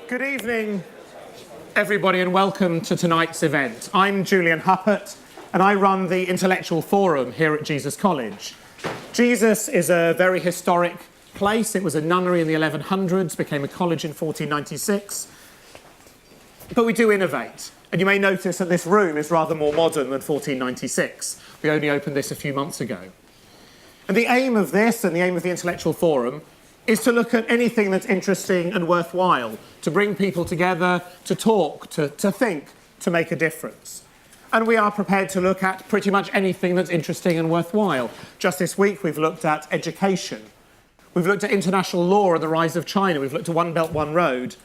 Good evening, everybody, and welcome to tonight's event. I'm Julian Huppert, and I run the Intellectual Forum here at Jesus College. Jesus is a very historic place. It was a nunnery in the 1100s, became a college in 1496. But we do innovate. And you may notice that this room is rather more modern than 1496. We only opened this a few months ago. And the aim of this, and the aim of the Intellectual Forum, is to look at anything that's interesting and worthwhile, to bring people together, to talk, to think, to make a difference. And we are prepared to look at pretty much anything that's interesting and worthwhile. Just this week, we've looked at education. We've looked at international law and the rise of China. We've looked at One Belt, One Road.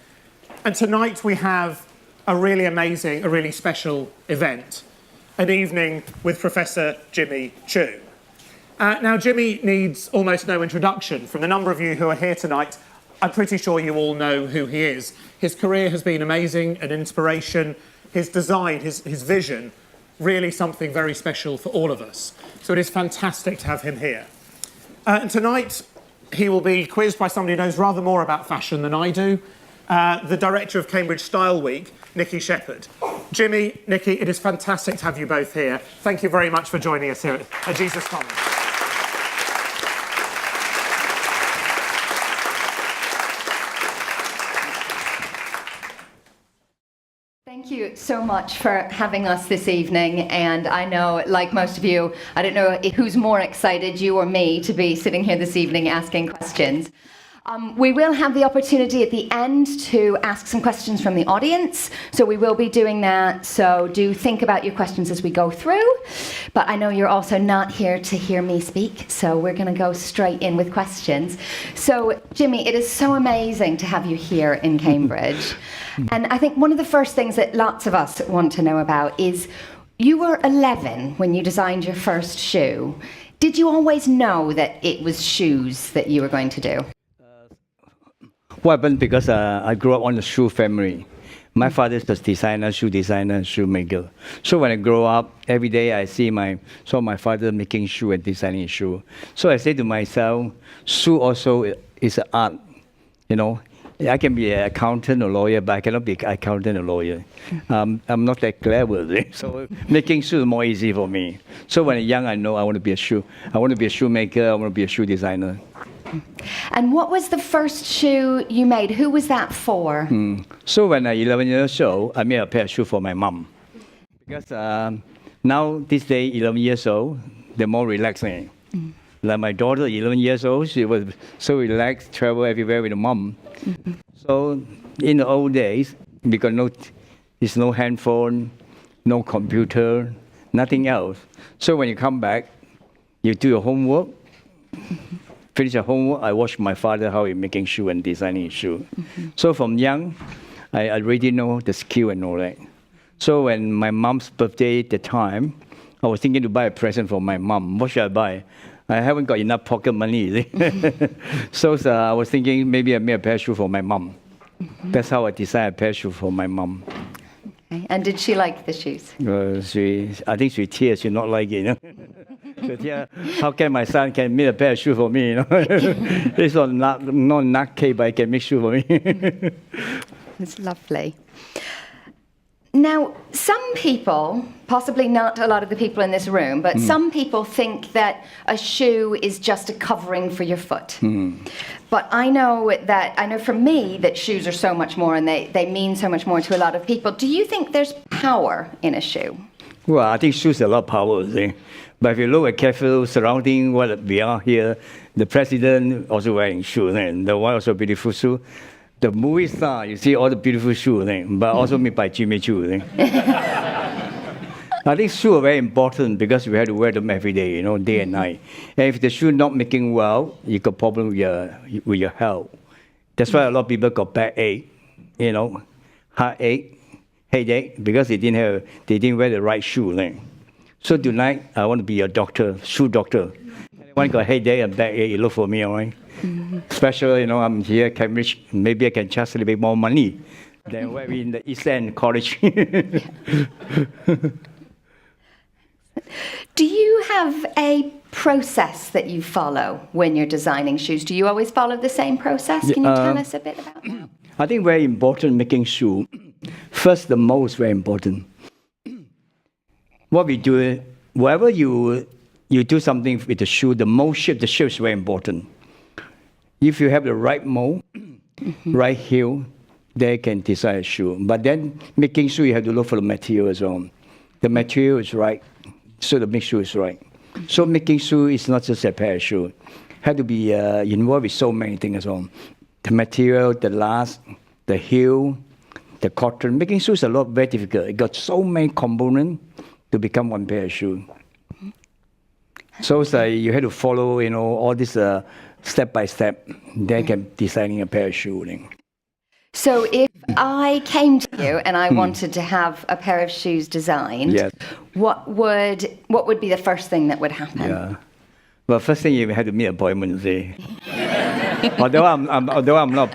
And tonight we have a really amazing, a really special event, an evening with Professor Jimmy Choo. Now, Jimmy needs almost no introduction. From the number of you who are here tonight, I'm pretty sure you all know who he is. His career has been amazing, an inspiration. His design, his vision, really something very special for all of us. So it is fantastic to have him here. And tonight, he will be quizzed by somebody who knows rather more about fashion than I do, the director of Cambridge Style Week, Nicky Shepard. Jimmy, Nicky, it is fantastic to have you both here. Thank you very much for joining us here at Jesus College. Thank you so much for having us this evening, and I know, like most of you, I don't know who's more excited, you or me, to be sitting here this evening asking questions. We will have the opportunity at the end to ask some questions from the audience, so we will be doing that, so do think about your questions as we go through. But I know you're also not here to hear me speak, so we're going to go straight in with questions. So, Jimmy, it is so amazing to have you here in Cambridge. And I think one of the first things that lots of us want to know about is, you were 11 when you designed your first shoe. Did you always know that it was shoes that you were going to do? What happened, because I grew up on a shoe family. My father was designer, shoemaker. So when I grow up, every day I saw my father making shoe and designing shoe. So I say to myself, shoe also is an art, you know. I can be an accountant or lawyer, but I cannot be an accountant or lawyer. I'm not that clever, so making shoes is more easy for me. So when I'm young, I know I want to be a shoemaker, I want to be a shoe designer. And what was the first shoe you made? Who was that for? So when I was 11 years old, I made a pair of shoes for my mom. Because now, this day, 11 years old, they're more relaxing. Like my daughter, 11 years old, she was so relaxed, travel everywhere with her mom. So in the old days, because there's no handphone, no computer, nothing else. So when you come back, you do your homework. Finish your homework, I watch my father how he's making shoe and designing shoe. So from young, I already know the skill and all that. So when my mom's birthday at the time, I was thinking to buy a present for my mom. What should I buy? I haven't got enough pocket money. So I was thinking maybe I make a pair of shoes for my mom. That's how I designed a pair of shoes for my mom. Okay. And did she like the shoes? I think she tears, she not like it. You know? So, yeah, how can my son can make a pair of shoes for me? You know? It's not nut but he can make shoes for me. It's lovely. Now, some people, possibly not a lot of the people in this room, but some people think that a shoe is just a covering for your foot. But I know for me that shoes are so much more, and they mean so much more to a lot of people. Do you think there's power in a shoe? Well, I think shoes have a lot of power. But if you look at careful surrounding what we are here, the president also wearing shoes, and the one also beautiful shoe. The movie star, you see all the beautiful shoes, but also made by Jimmy Choo. I think shoes are very important because we have to wear them every day, day and night. And if the shoe not making well, you got problem with your health. That's why a lot of people got backache, heartache, headache, because they didn't wear the right shoe. So tonight, I want to be a doctor, shoe doctor. Anyone got headache and backache, you look for me, all right? Especially, I'm here at Cambridge, maybe I can charge a little bit more money than where we in the East End College. Do you have a process that you follow when you're designing shoes? Do you always follow the same process? Can you tell us a bit about that? I think very important making shoe. First, the mold is very important. What we do, wherever you do something with the shoe, the mold shape, the shape is very important. If you have the right mold, right heel, they can design a shoe. But then making shoe, you have to look for the material as well. The material is right, so the make shoe is right. So making shoe is not just a pair of shoe. Had to be involved with so many things as well. The material, the last, the heel, the cotton. Making shoes is a lot very difficult. It got so many components to become one pair of shoe. So it's you have to follow, all this step by step. Then can designing a pair of shoes. So if I came to you and I wanted to have a pair of shoes designed, Yes. what would be the first thing that would happen? Yeah. Well, first thing you have to make an appointment. See. although I'm not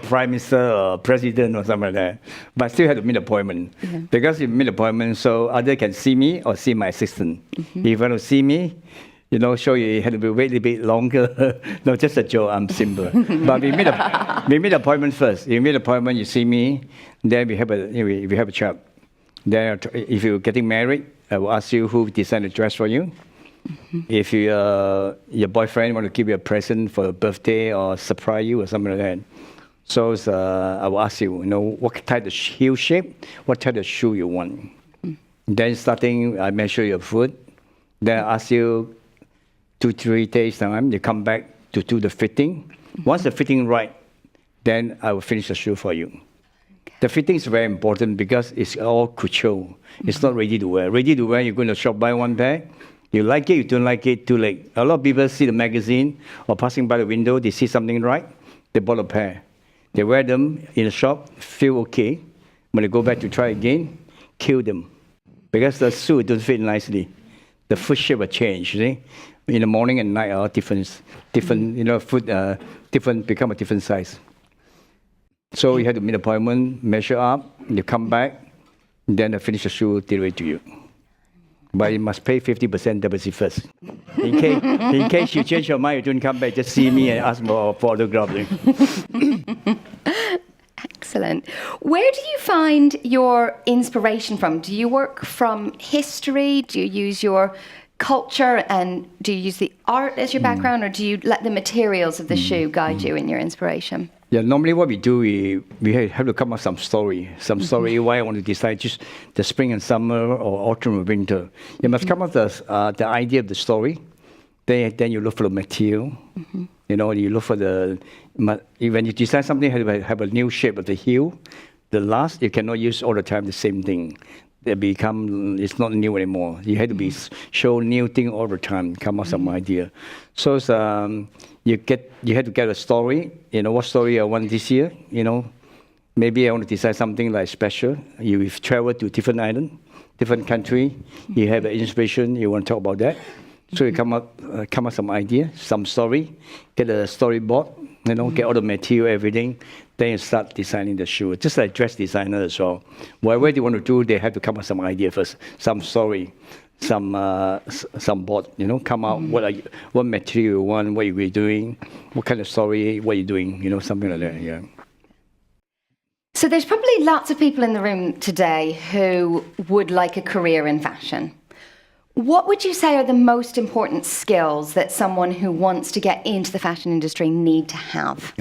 prime minister or president or something like that, but I still have to make an appointment. Because if you make an appointment, so other can see me or see my assistant. If you want to see me, show you have to wait a bit longer. No, just a joke. I'm simple. But we made an appointment first. You make an appointment, you see me, then we have a chat. Then if you're getting married, I will ask you who designed the dress for you. If your boyfriend want to give you a present for a birthday or surprise you or something like that, so I will ask you, what type of heel shape, what type of shoe you want. Then starting, I measure your foot. Then I ask you 2-3 days time, you come back to do the fitting. Once the fitting right, then I will finish the shoe for you. The fitting is very important because it's all couture. It's not ready to wear. Ready to wear, you're going to shop, buy one pair. You like it, you don't like it, too late. A lot of people see the magazine or passing by the window, they see something right, they bought a pair. They wear them in the shop, feel okay. When they go back to try again, kill them. Because the shoe don't fit nicely. The foot shape will change, you see? In the morning and night are different, foot become a different size. So you have to make an appointment, measure up, you come back, then I finish the shoe, deliver it to you. But you must pay 50% deposit first. In case you change your mind, you don't come back, just see me and ask for autograph. Excellent. Where do you find your inspiration from? Do you work from history? Do you use your culture, and do you use the art as your background, or do you let the materials of the shoe guide you in your inspiration? Yeah, normally what we do, we have to come up with some story why I want to design just the spring and summer or autumn or winter. You must come up with the idea of the story. Then you look for the material. You look for when you design something, you have a new shape of the heel. The last, you cannot use all the time the same thing. It's not new anymore. You have to show new thing all the time, come up with some idea. So you have to get a story. What story I want this year. Maybe I want to design something like special. You travel to different island, different country. You have an inspiration. You want to talk about that. So you come up some idea, some story. Get a storyboard. Get all the material, everything. Then you start designing the shoe. Just like dress designer as well. Whatever they want to do, they have to come up with some idea first, some story, some board. Come out what material you want, what you're doing, what kind of story, what you're doing. Something like that. Yeah. So there's probably lots of people in the room today who would like a career in fashion. What would you say are the most important skills that someone who wants to get into the fashion industry need to have?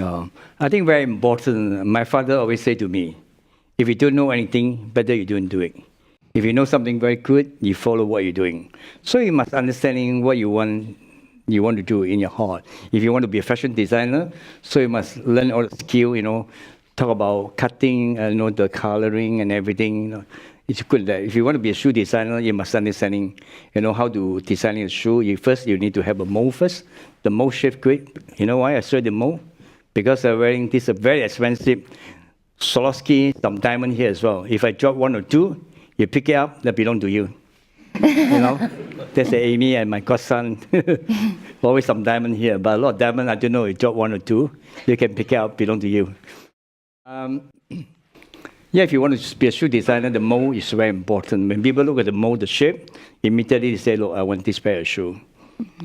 I think very important. My father always say to me, if you don't know anything, better you don't do it. If you know something very good, you follow what you're doing. So you must understand what you want to do in your heart. If you want to be a fashion designer, so you must learn all the skill, talk about cutting, the coloring and everything. It's good that if you want to be a shoe designer, you must understand, how to design a shoe. You need to have a mold first. The mold shape great. You know why I show the mold? Because I'm wearing this very expensive Swarovski, some diamond here as well. If I drop 1 or 2, you pick it up, that belong to you. That's Amy and my godson. Always some diamond here, but a lot of diamond, I don't know, you drop 1 or 2, you can pick it up, belong to you. If you want to be a shoe designer, the mold is very important. When people look at the mold, the shape, immediately they say, look, I want this pair of shoe.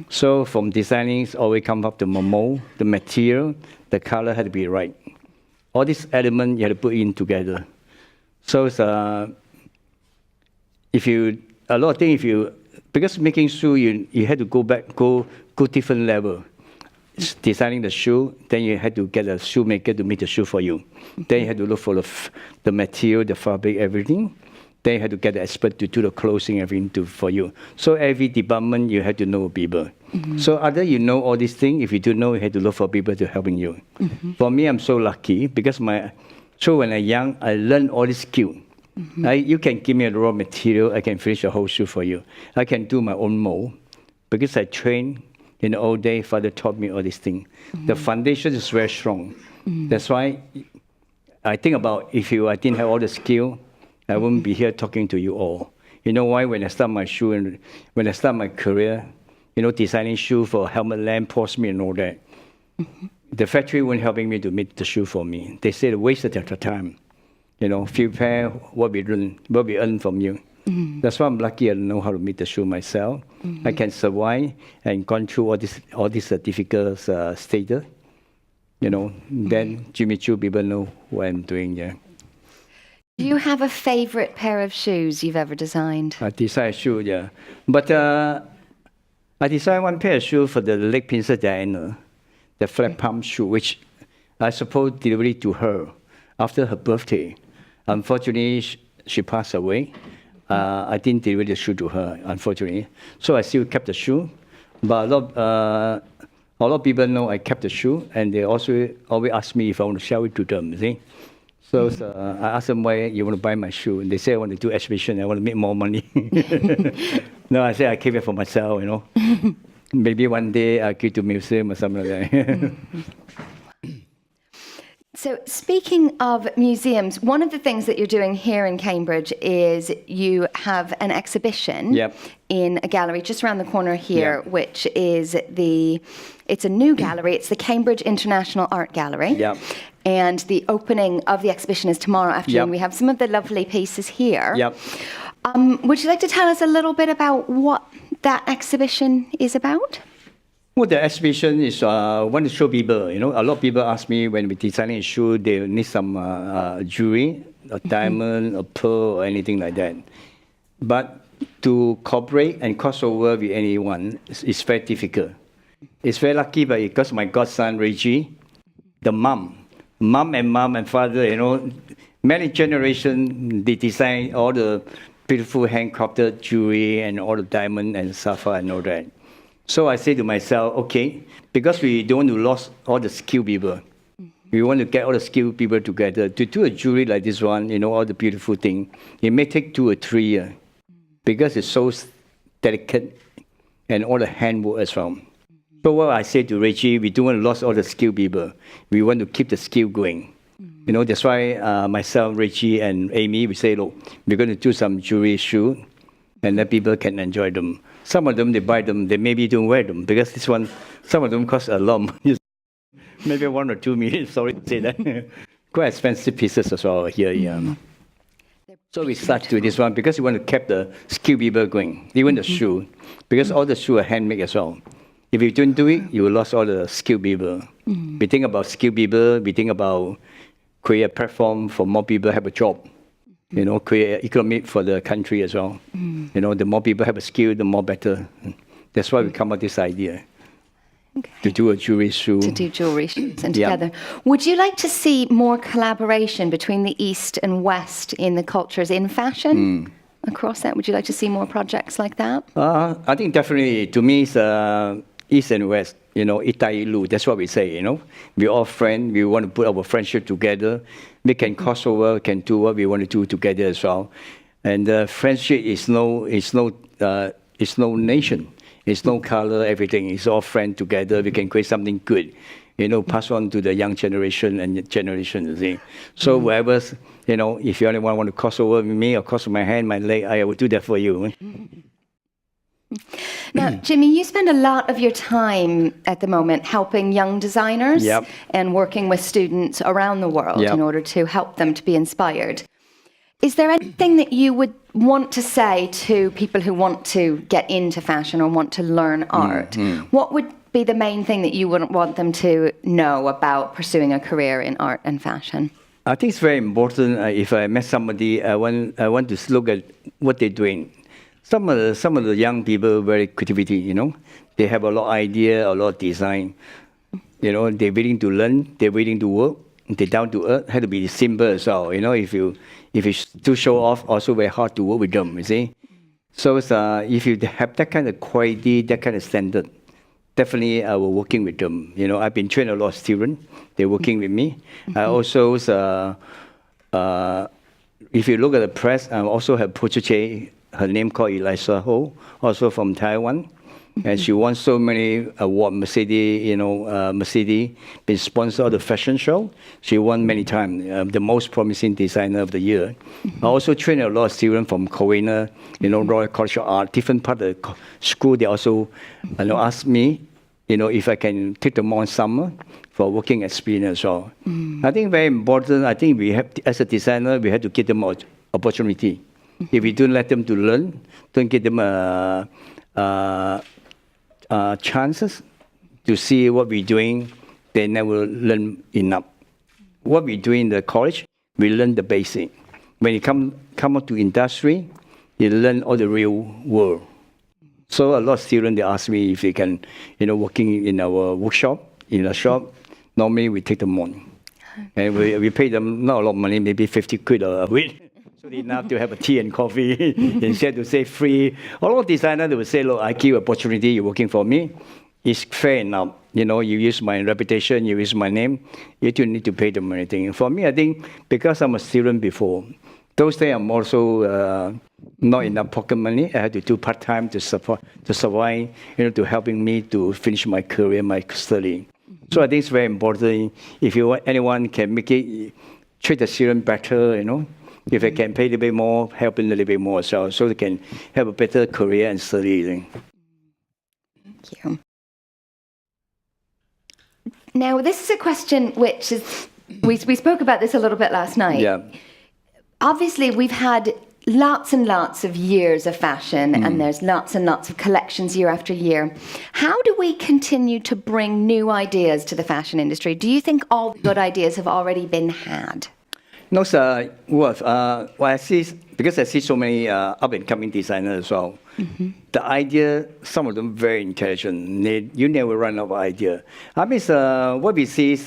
So from designing, it's always come up to the mold, the material, the color had to be right. all these elements you have to put in together. So it's, because making shoe, you had to go different level. Designing the shoe, then you had to get a shoemaker to make the shoe for you. Then you had to look for the material, the fabric, everything. Then you had to get the expert to do the clothing, everything for you. So every department you had to know people. So either you know all these things, if you don't know, you had to look for people to helping you. For me, I'm so lucky because so when I'm young, I learned all this skill. You can give me a raw material, I can finish a whole shoe for you. I can do my own mold because I trained in the old day. Father taught me all these things. The foundation is very strong. That's why I think about if I didn't have all the skill, I wouldn't be here talking to you all. You know why? When I start my shoe and when I start my career, designing shoe for helmet lamp, portsmouth and all that, the factory weren't helping me to make the shoe for me. They said wasted their time. Few pair, what we earn from you. That's why I'm lucky I know how to make the shoe myself. I can survive and gone through all this difficult status. Then Jimmy Choo people know what I'm doing. Yeah. Do you have a favorite pair of shoes you've ever designed? I designed shoe, yeah. But I designed one pair of shoes for the late Princess Diana, the flat palm shoe, which I suppose delivered to her after her birthday. Unfortunately, she passed away. I didn't deliver the shoe to her, unfortunately. So I still kept the shoe. But a lot of people know I kept the shoe, and they also always ask me if I want to sell it to them, see? So I asked them why you want to buy my shoe. And they say I want to do exhibition, I want to make more money. No, I say I keep it for myself, Maybe one day I'll give to museum or something like that. So speaking of museums, one of the things that you're doing here in Cambridge is you have an exhibition in a gallery just around the corner here, which is it's a new gallery. It's the Cambridge International Art Gallery. And the opening of the exhibition is tomorrow afternoon. We have some of the lovely pieces here. Would you like to tell us a little bit about what that exhibition is about? Well, the exhibition is want to show people. A lot of people ask me when we're designing a shoe, they need some jewelry, a diamond, a pearl, or anything like that. But to cooperate and cross over with anyone is very difficult. It's very lucky, but because my godson Reggie, the mom and father, many generations, they design all the beautiful handcrafted jewelry and all the diamond and sapphire and all that. So I say to myself, okay, because we don't want to lose all the skilled people. We want to get all the skilled people together. To do a jewelry like this one, all the beautiful thing, it may take 2 or 3 years because it's so delicate and all the handwork as well. So what I say to Reggie, we don't want to lose all the skilled people. We want to keep the skill going. That's why myself, Reggie, and Amy, we say, look, we're going to do some jewelry shoe, and then people can enjoy them. Some of them, they buy them, they maybe don't wear them, because this one, some of them cost a lot. Maybe 1 or 2 million, sorry to say that. Quite expensive pieces as well here, So we start with this one, because we want to keep the skilled people going, even the shoe, because all the shoes are handmade as well. If you don't do it, you will lose all the skilled people. We think about skilled people, we think about create a platform for more people have a job. Create economy for the country as well. The more people have a skill, the more better. That's why we come up with this idea to do a jewelry shoe. To do jewelry shoes and together. Would you like to see more collaboration between the East and West in the cultures in fashion across that? Would you like to see more projects like that? I think definitely. To me, it's East and West. Itailu, that's what we say, We're all friends. We want to put our friendship together. We can cross over, can do what we want to do together as well. And friendship is no nation. It's no color, everything. It's all friends together. We can create something good, pass on to the young generation and generation, you see. So whoever, if anyone want to cross over with me or cross my hand, my leg, I will do that for you. Now, Jimmy, you spend a lot of your time at the moment helping young designers and working with students around the world in order to help them to be inspired. Is there anything that you would want to say to people who want to get into fashion or want to learn art? What would be the main thing that you wouldn't want them to know about pursuing a career in art and fashion? I think it's very important. If I met somebody, I want to look at what they're doing. Some of the young people very creativity. They have a lot of idea, a lot of design. They're willing to learn. They're willing to work. They're down to earth. Have to be simple as well. If you to show off, also very hard to work with them. You see. So if you have that kind of quality, that kind of standard, definitely I will working with them. I've been training a lot of students. They're working with me. I also, if you look at the press, I also have protege. Her name called Eliza Ho, also from Taiwan. And she won so many awards. Mercedes been sponsor of the fashion show. She won many times, the most promising designer of the year. I also train a lot of students from Korea, Royal College of Art, different part of the school. They also ask me, if I can take them on summer for working experience as well. I think very important. I think we have, as a designer, we have to give them opportunity. If we don't let them to learn, don't give them chances to see what we're doing, they never learn enough. What we do in the college, we learn the basic. When you come up to industry, you learn all the real world. So a lot of students, they ask me if they can, working in our workshop, in a shop, normally we take them on. And we pay them not a lot of money, maybe 50 quid a week. So enough to have a tea and coffee instead to say free. A lot of designers, they will say, look, I give you opportunity, you're working for me. It's fair enough. You use my reputation, you use my name, you don't need to pay them anything. For me, I think because I'm a student before, those days I'm also not enough pocket money. I had to do part-time to survive, to helping me to finish my career, my study. So I think it's very important. If anyone can make it, treat the student better, if they can pay a little bit more, help them a little bit more, so they can have a better career and study. Thank you. Now, this is a question which is, we spoke about this a little bit last night. Yeah. Obviously, we've had lots and lots of years of fashion, and there's lots and lots of collections year after year. How do we continue to bring new ideas to the fashion industry? Do you think all the good ideas have already been had? No, sir. Well, I see, because I see so many up-and-coming designers as well. The idea, some of them very intelligent. You never run out of idea. I mean, what we see is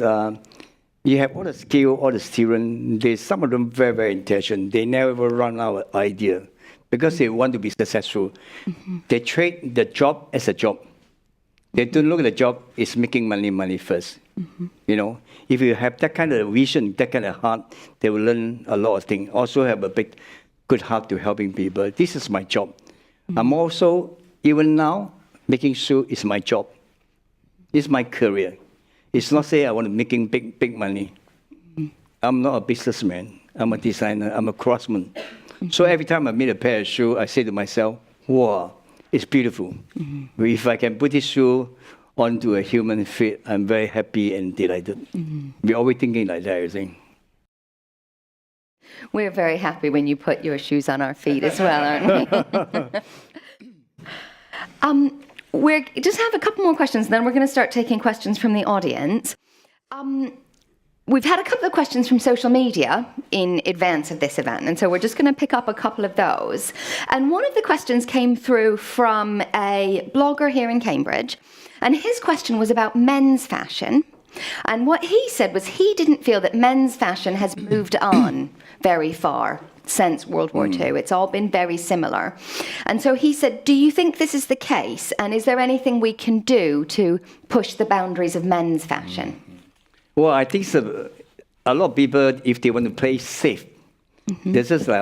you have all the skill, all the students. Some of them very, very intelligent. They never run out of idea because they want to be successful. They treat the job as a job. They don't look at the job as making money first. If you have that kind of vision, that kind of heart, they will learn a lot of things. Also have a good heart to helping people. This is my job. I'm also, even now, making sure it's my job. It's my career. It's not say I want to making big money. I'm not a businessman. I'm a designer. I'm a craftsman. So every time I meet a pair of shoes, I say to myself, wow, it's beautiful. If I can put this shoe onto a human feet, I'm very happy and delighted. We're always thinking like that, I think. We're very happy when you put your shoes on our feet as well, aren't we? We just have a couple more questions, and then we're going to start taking questions from the audience. We've had a couple of questions from social media in advance of this event, and so we're just going to pick up a couple of those. And one of the questions came through from a blogger here in Cambridge, and his question was about men's fashion. And what he said was he didn't feel that men's fashion has moved on very far since World War II. It's all been very similar. And so he said, do you think this is the case? And is there anything we can do to push the boundaries of men's fashion? Well, I think a lot of people, if they want to play safe, this is like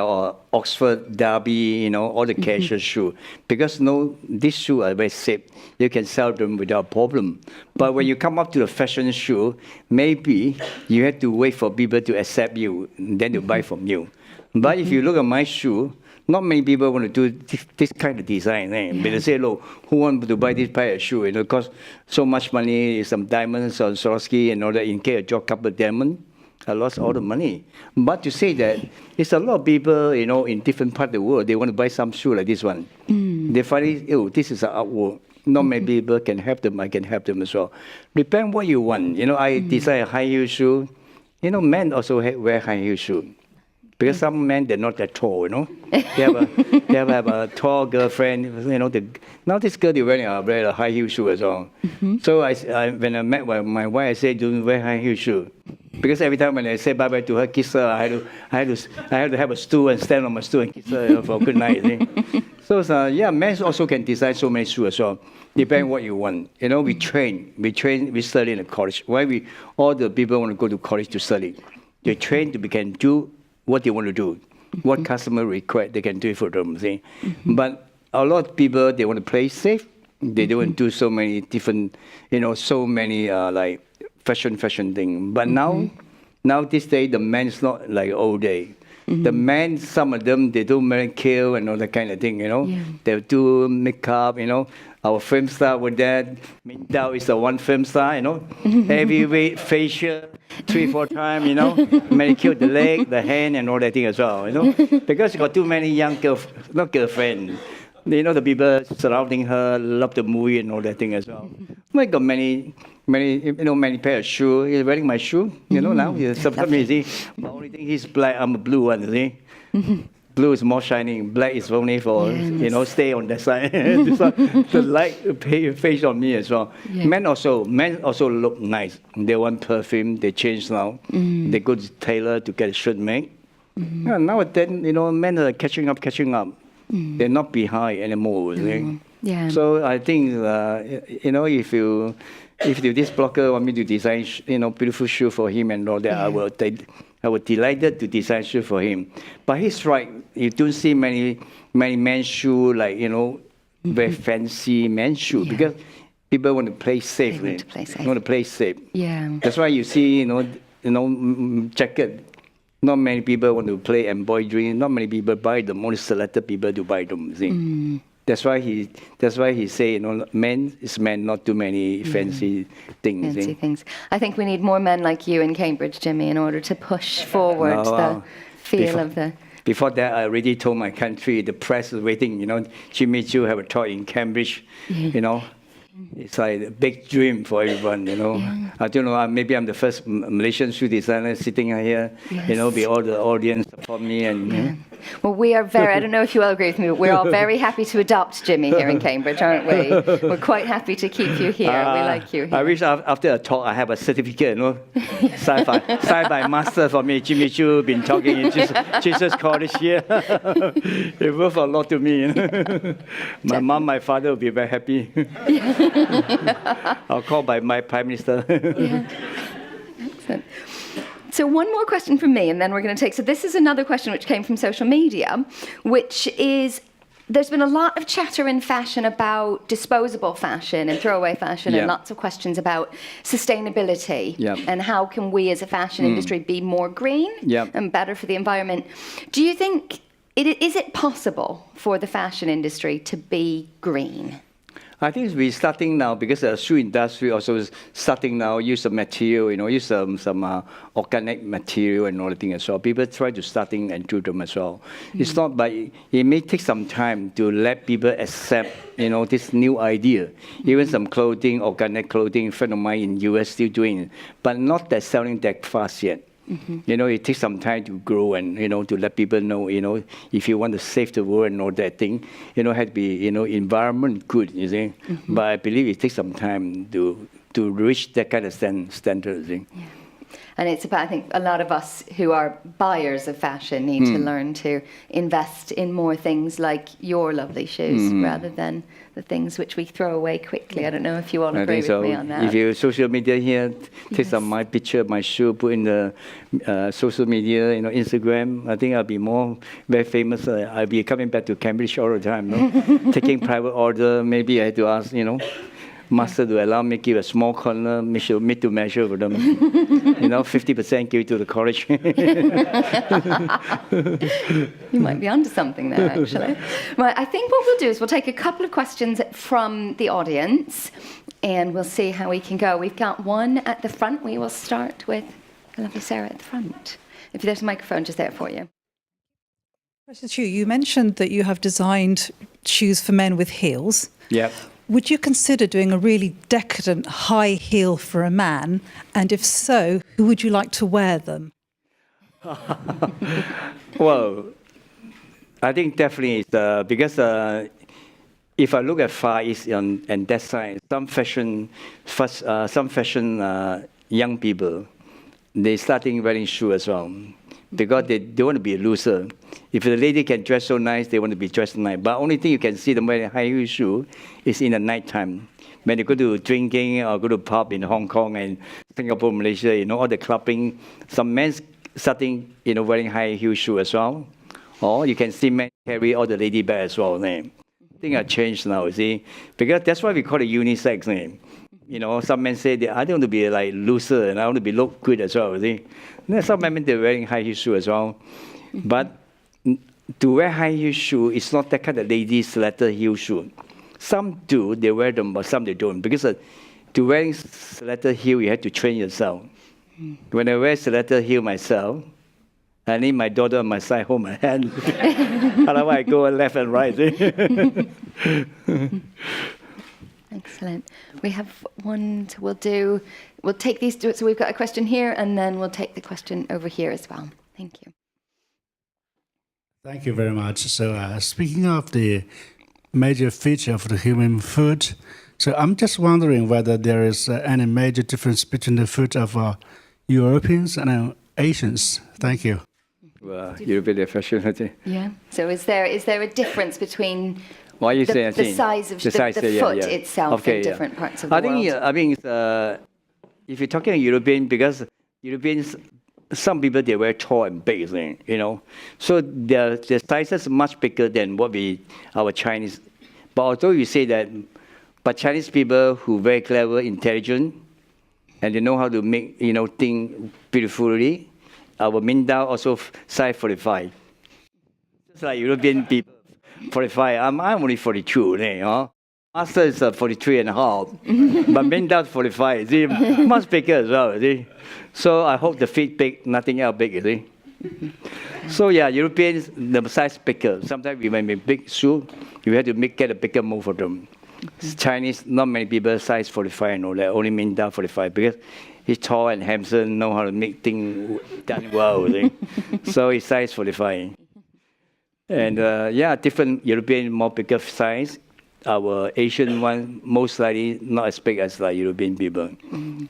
Oxford, Derby, all the casual shoe. Because these shoes are very safe. You can sell them without problem. But when you come up to the fashion shoe, maybe you have to wait for people to accept you, then to buy from you. But if you look at my shoe, not many people want to do this kind of design. But they say, look, who wants to buy this pair of shoe? It costs so much money, some diamonds on Swarovski and all that. In case I drop a couple of diamonds, I lost all the money. But to say that, it's a lot of people, in different parts of the world, they want to buy some shoe like this one. They find it, this is an artwork. Not many people can help them. I can help them as well. Depend what you want. I design a high heel shoe. Men also wear high heel shoe. Because some men, they're not that tall, They have a tall girlfriend, now this girl, they're wearing a high heel shoe as well. So when I met my wife, I said, don't wear high heel shoe. Because every time when I say bye-bye to her, kiss her, I had to have a stool and stand on my stool and kiss her for a good night. So, men also can design so many shoes as well. Depending what you want. We train, we study in the college. Why all the people want to go to college to study? They train to can do what they want to do, what customer require, they can do it for them. See? But a lot of people, they want to play safe. They don't want to do so many different, so many like fashion thing. But now this day, the men is not like old day. The men, some of them, they do manicure and all that kind of thing, They do makeup, Our film star with that. Min Dao is the one film star, Heavyweight facial, 3-4 times, Manicure the leg, the hand, and all that thing as well, Because you got too many young not girlfriend. The people surrounding her love the movie and all that thing as well. I got many pair of shoes. He's wearing my shoe, now. Sometimes you see, the only thing he's black, I'm a blue one, you see. Blue is more shining. Black is only for, stay on that side. The light face on me as well. Yeah. Men also look nice. They want perfume. They change now. They go to tailor to get a shirt made. Nowadays, men are catching up. They're not behind anymore. Yeah. So I think, if this blogger want me to design, beautiful shoe for him and all that, I was delighted to design shoe for him. But he's right. You don't see many men's shoe like, very fancy men's shoe because people want to play safe. They want to play safe. Yeah. That's why you see, jacket. Not many people want to play embroidery. Not many people buy them. Only selected people to buy them. See? That's why he say, men is men, not too many fancy things. Fancy things. I think we need more men like you in Cambridge, Jimmy, in order to push forward the feel of the... Before that, I already told my country, the press is waiting, Jimmy Choo have a talk in Cambridge, It's like a big dream for everyone, I don't know, maybe I'm the first Malaysian shoe designer sitting here, be all the audience support me and... Well, we are I don't know if you all agree with me, but we're all very happy to adopt Jimmy here in Cambridge, aren't we? We're quite happy to keep you here. We like you here. I wish after a talk I have a certificate, sci-fi master for me. Jimmy Choo been talking in Jesus College here. It worth a lot to me. My mom, my father will be very happy. I'll call by my Prime Minister. Excellent. So one more question from me, and then we're going to take... So this is another question which came from social media, which is, there's been a lot of chatter in fashion about disposable fashion and throwaway fashion, and lots of questions about sustainability and how can we as a fashion industry be more green and better for the environment. Do you think, is it possible for the fashion industry to be green? I think we're starting now because the shoe industry also is starting now, use some material, use some organic material and all the things as well. People try to starting and do them as well. It's not, but it may take some time to let people accept, this new idea. Even some clothing, organic clothing, a friend of mine in US still doing it, but not that selling that fast yet. It takes some time to grow and, to let people know, if you want to save the world and all that thing, had to be, environment good, you see. But I believe it takes some time to reach that kind of standard, you see. Yeah. And it's about, I think, a lot of us who are buyers of fashion need to learn to invest in more things like your lovely shoes rather than the things which we throw away quickly. I don't know if you all agree with me on that. If you social media here, take some my picture, my shoe, put in the social media, Instagram. I think I'll be very famous. I'll be coming back to Cambridge all the time, taking private order. Maybe I had to ask, master to allow me give a small corner, made to measure for them. 50% give it to the college. You might be onto something there, actually. Right, I think what we'll do is we'll take a couple of questions from the audience, and we'll see how we can go. We've got one at the front. We will start with the lovely Sarah at the front. If there's a microphone just there for you. Professor Choo, you mentioned that you have designed shoes for men with heels. Yeah. would you consider doing a really decadent high heel for a man? And if so, who would you like to wear them? Well, I think definitely it's, because if I look at Far East and that side, some fashion young people, they starting wearing shoes as well because they want to be a loser. If the lady can dress so nice, they want to be dressed nice. But only thing you can see them wearing high heel shoe is in the night time. When they go to drinking or go to pub in Hong Kong and Singapore, Malaysia, all the clubbing, some men starting, wearing high heel shoe as well. Or you can see men carry all the lady bag as well. I think I changed now, you see, because that's why we call it unisex name. Some men say I don't want to be like loser and I want to be look good as well. You see, then some men they're wearing high heel shoe as well, but to wear high heel shoe is not that kind of lady stiletto heel shoe. Some do, they wear them, but some they don't because to wearing stiletto heel you have to train yourself. When I wear stiletto heel myself, I need my daughter on my side hold my hand. Otherwise, I go left and right. Excellent. We have one, we'll take these, so we've got a question here, and then we'll take the question over here as well. Thank you. Thank you very much. So speaking of the major feature of the human food, so I'm just wondering whether there is any major difference between the food of Europeans and Asians. Thank you. Well, European fashion. Yeah. So is there a difference between what you say, the size of the foot itself in different parts of the world? I think if you're talking European, because Europeans, some people they wear tall and big, so their size is much bigger than what our Chinese. But although you say that, but Chinese people who very clever, intelligent, and they know how to make think beautifully. Our Mindao also size 45. Just like European people, 45. I'm only 42. Master is 43 and a half. But Mindao 45. See, much bigger as well. See? So I hope the feet big, nothing else big. See? So yeah, Europeans, the size bigger. Sometimes when we make big shoe, you have to get a bigger mold for them. Chinese, not many people size 45 and all that. Only Mindao 45 because he's tall and handsome, know how to make things done well. So he's size 45. And different European more bigger size. Our Asian one most likely not as big as like European people.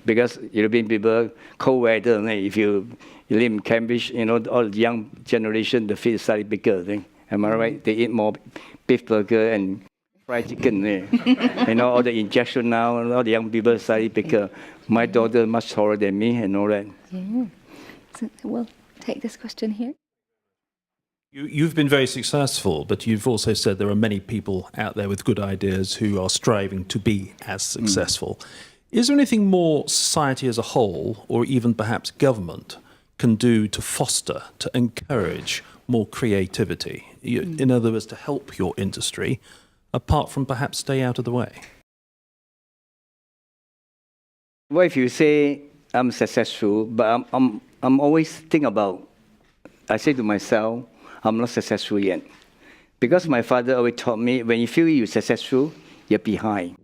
Because European people, cold weather, if you live in Cambridge, all the young generation, the feet is slightly bigger. Am I right? They eat more beef burger and fried chicken. All the injection now, all the young people slightly bigger. My daughter much taller than me and all that. Yeah. So we'll take this question here. You've been very successful, but you've also said there are many people out there with good ideas who are striving to be as successful. Is there anything more society as a whole, or even perhaps government, can do to foster, to encourage more creativity? In other words, to help your industry, apart from perhaps stay out of the way? Well, if you say I'm successful, but I'm always thinking about, I say to myself, I'm not successful yet. Because my father always taught me, when you feel you're successful, you're behind.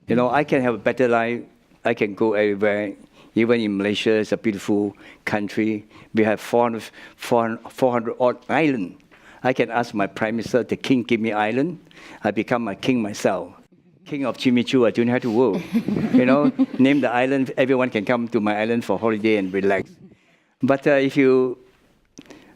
I can have a better life. I can go everywhere. Even in Malaysia, it's a beautiful country. We have 400 odd islands. I can ask my prime minister, the king give me island. I become a king myself. King of Jimmy Choo, I don't have to work. Name the island, everyone can come to my island for holiday and relax. But I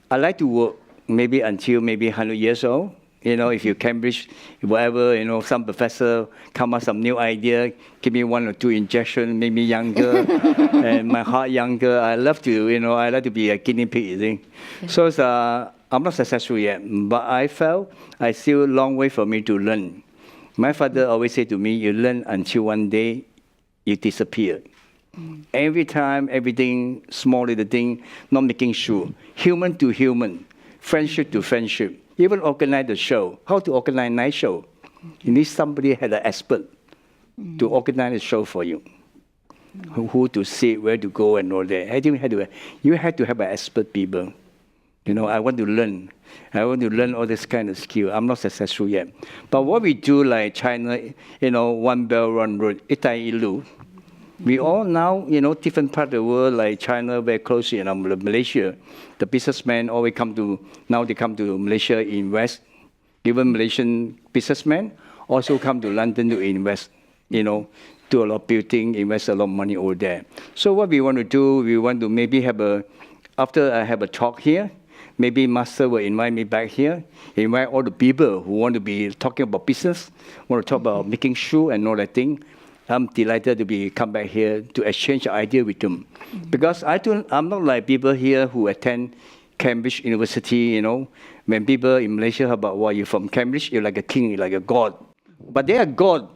like to work maybe until maybe 100 years old. If you Cambridge, whatever, some professor come up with some new idea, give me 1 or 2 injections, make me younger, and my heart younger. I love to, I like to be a guinea pig, you think. Yeah. So I'm not successful yet, but I felt I still a long way for me to learn. My father always said to me, you learn until one day you disappear. Every time, everything, small little thing, not making sure. Human to human, friendship to friendship. Even organize the show. How to organize a night show? You need somebody had an expert to organize the show for you. Who to sit, where to go, and all that. I think you had to have an expert people I want to learn. I want to learn all this kind of skill. I'm not successful yet. But what we do, like China, One Belt, One Road, Itai Ilu, we all now, different part of the world, like China, very close, Malaysia. The businessmen always now they come to Malaysia, invest. Even Malaysian businessmen also come to London to invest, do a lot of building, invest a lot of money over there. So what we want to do, we want to maybe after I have a talk here, maybe Master will invite me back here, invite all the people who want to be talking about business, want to talk about making shoe and all that thing. I'm delighted to come back here to exchange idea with them. Because I'm not like people here who attend Cambridge University, When people in Malaysia hear about, you're from Cambridge, you're like a king, you're like a god. But they are god.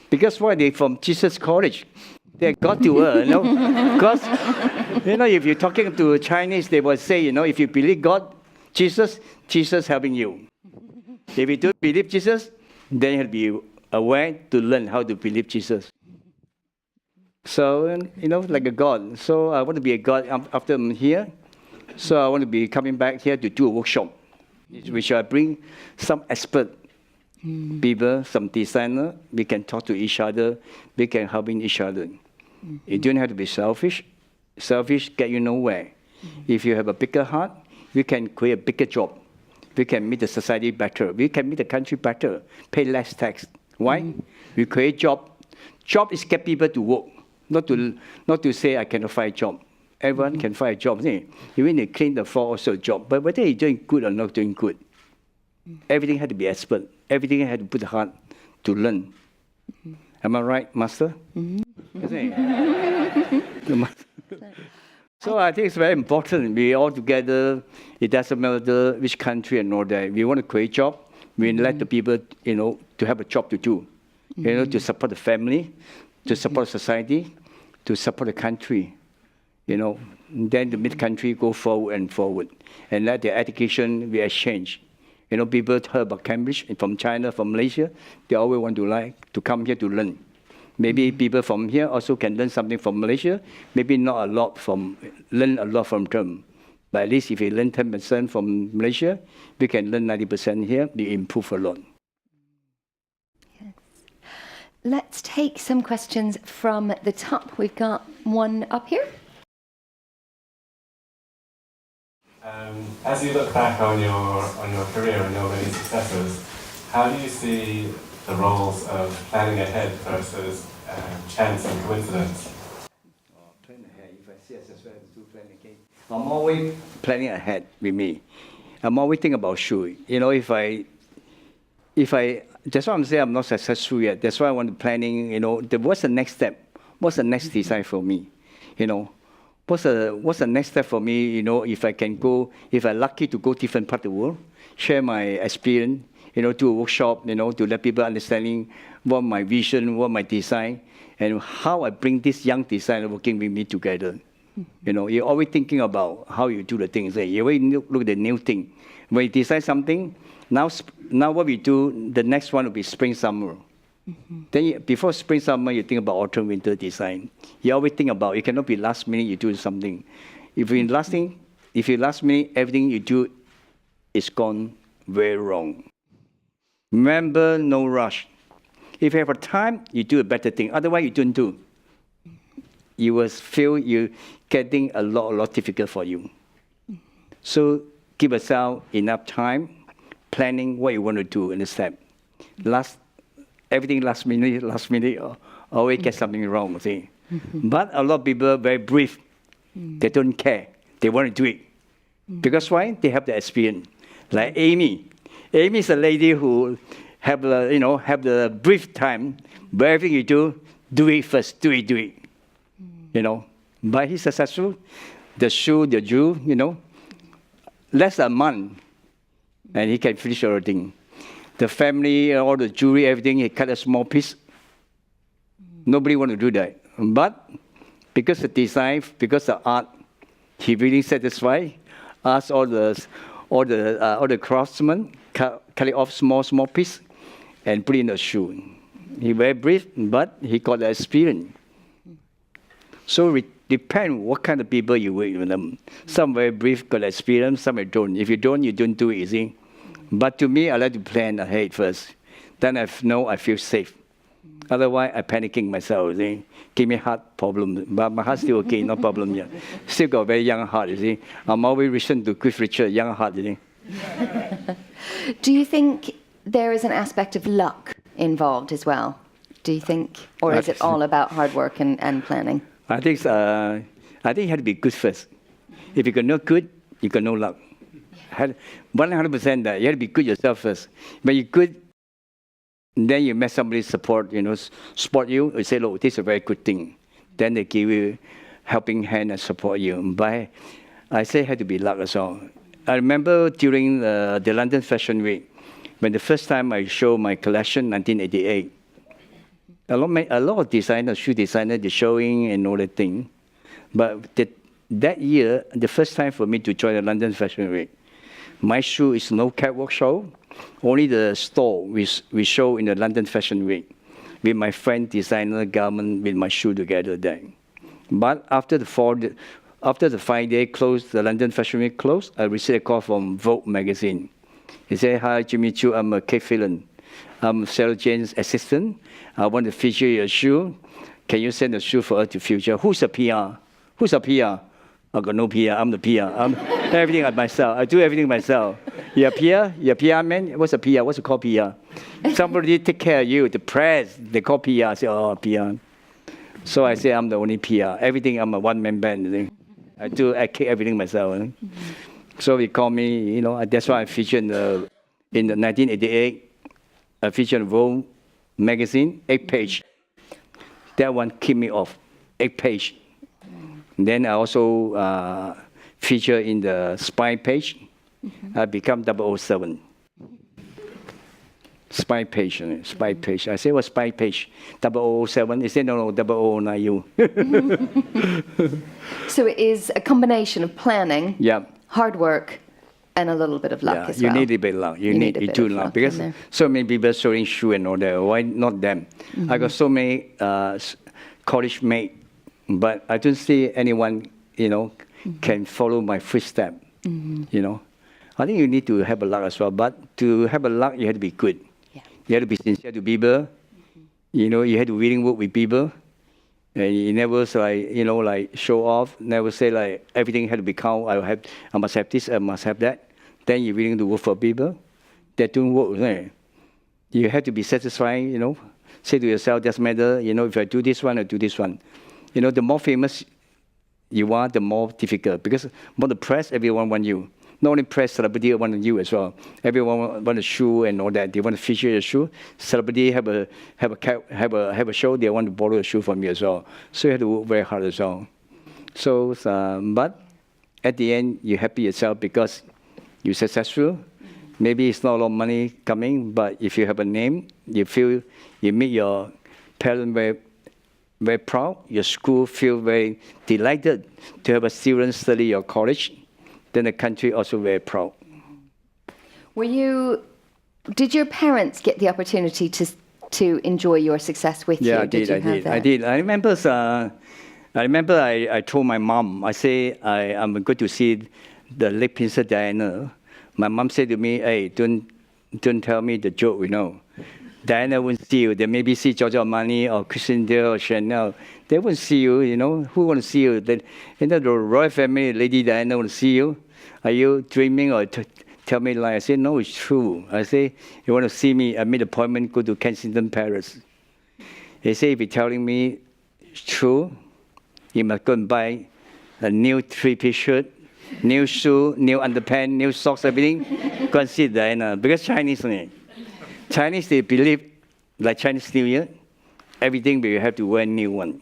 Because why? They're from Jesus College. They're God to her, Because, if you're talking to Chinese, they will say, if you believe God, Jesus helping you. If you don't believe Jesus, then you'll be aware to learn how to believe Jesus. So, like a God. So I want to be a God after I'm here. So I want to be coming back here to do a workshop, which I bring some expert people, some designer. We can talk to each other. We can help each other. You don't have to be selfish. Selfish get you nowhere. If you have a bigger heart, we can create a bigger job. We can make the society better. We can make the country better. Pay less tax. Why? We create job. Job is get people to work. Not to say I cannot find a job. Everyone can find a job. Even they clean the floor, also a job. But whether you're doing good or not doing good, everything had to be expert. Everything had to put the heart to learn. Am I right, Master? So I think it's very important. We all together, it doesn't matter which country and all that. We want to create job. We let the people, to have a job to do. To support the family, to support society, to support the country. Then the mid-country go forward and forward. And let their education be exchanged. People heard about Cambridge from China, from Malaysia. They always want to come here to learn. Maybe people from here also can learn something from Malaysia. Maybe not learn a lot from them. But at least if you learn 10% from Malaysia, we can learn 90% here. We improve a lot. Yes. Let's take some questions from the top. We've got one up here. As you look back on your career and your many successes, how do you see the roles of planning ahead versus chance and coincidence? Plan ahead. If I see a success, do plan ahead. I'm always planning ahead with me. I'm always thinking about shoe. If I that's why I'm saying I'm not successful yet. That's why I want to planning. What's the next step? What's the next design for me? What's the next step for me? If I'm lucky to go different part of the world, share my experience, do a workshop, to let people understanding what my vision, what my design, and how I bring this young designer working with me together. You're always thinking about how you do the things. You always look at the new thing. When you design something, now what we do, the next one will be spring, summer. Then before spring, summer, you think about autumn, winter design. You always think about, it cannot be last minute you do something. If you last minute, everything you do is gone very wrong. Remember, no rush. If you have a time, you do a better thing. Otherwise, you don't do. You will feel you're getting a lot difficult for you. So give yourself enough time, planning what you want to do in the step. Everything last minute, always get something wrong. See? But a lot of people are very brief. They don't care. They want to do it. Because why? They have the experience. Like Amy. Amy is a lady who have the brief time, but everything you do it first. Do it. But he's successful. The Jew, less than a month, and he can finish everything. The family, all the jewelry, everything, he cut a small piece. Nobody want to do that. But because the design, because the art, he really satisfied. Asked all the craftsmen, cut it off small piece, and put it in the shoe. He very brief, but he got the experience. So it depends what kind of people you work with them. Some very brief, got experience, some don't. If you don't do it, you see. But to me, I like to plan ahead first. Then I know I feel safe. Otherwise, I panicking myself, you see. Give me heart problem. But my heart's still okay, no problem yet. Still got a very young heart, you see. I'm always listening to Cliff Richard, young heart, you see. Do you think there is an aspect of luck involved as well? Do you think, or is it all about hard work and planning? I think you have to be good first. If you're not good, you got no luck. 100% that you have to be good yourself first. When you're good, then you met somebody support you. You say, look, this is a very good thing. Then they give you helping hand and support you. But I say it had to be luck as well. I remember during the London Fashion Week, when the first time I showed my collection, 1988, a lot of designers, shoe designers, they're showing and all that thing. But that year, the first time for me to join the London Fashion Week, my shoe is no catwalk show. Only the store we show in the London Fashion Week with my friend designer garment with my shoe together there. But after the 5 day closed, the London Fashion Week closed, I received a call from Vogue magazine. He said, "Hi, Jimmy Choo, I'm a Kate Phelan. I'm Sarah Jane's assistant. I want to feature your shoe. Can you send a shoe for her to feature?" Who's a PR? Who's a PR? I got no PR. I'm the PR. I'm everything I myself. I do everything myself. You're a PR? You're a PR man? What's a PR? What's it called PR? Somebody take care of you. The press, they call PR. I say, oh, PR. So I say I'm the only PR. Everything, I'm a one-man band. I kick everything myself. So he called me, that's why I featured in the 1988, I featured in Vogue magazine, 8-page. That one keep me off, 8-page. Then I also feature in the spy page. I become 007. Spy page. I say, what spy page? 007? He said, no, 009 you. So it is a combination of planning, yeah, hard work, and a little bit of luck as well. You need a bit of luck. You need to luck. Because so many people showing shoe and all that. Why not them? I got so many college mates, but I don't see anyone, can follow my footsteps. I think you need to have a luck as well. But to have a luck, you have to be good. Yeah. You have to be sincere to people. You have to willing work with people. And you never like show off. Never say like everything had to be count. I must have this. I must have that. Then you're willing to work for people. That don't work. Right? You have to be satisfied. Say to yourself, doesn't matter. If I do this one, I do this one. The more famous you are, the more difficult. Because more the press, everyone wants you. Not only press, celebrity want you as well. Everyone want a shoe and all that. They want to feature your shoe. Celebrity have a show. They want to borrow a shoe from you as well. So you have to work very hard as well. So, but at the end, you're happy yourself because you're successful. Maybe it's not a lot of money coming, but if you have a name, you feel you make your parents very, very proud. Your school feel very delighted to have a student study your college. Then the country also very proud. Did your parents get the opportunity to enjoy your success with you? Yeah, I did. I remember I told my mom, I say, I'm going to see the late Princess Diana. My mom said to me, hey, don't tell me the joke, Diana won't see you. They maybe see Giorgio Armani or Christian Dior or Chanel. They won't see you, Who want to see you? The royal family, Lady Diana want to see you. Are you dreaming or tell me lie? I say, no, it's true. I say, you want to see me? I made an appointment, go to Kensington Palace. They say, if you're telling me it's true, you must go and buy a new 3-piece shirt, new shoe, new underpants, new socks, everything. Go and see Diana. Because Chinese, they believe, like Chinese New Year, everything we have to wear new one.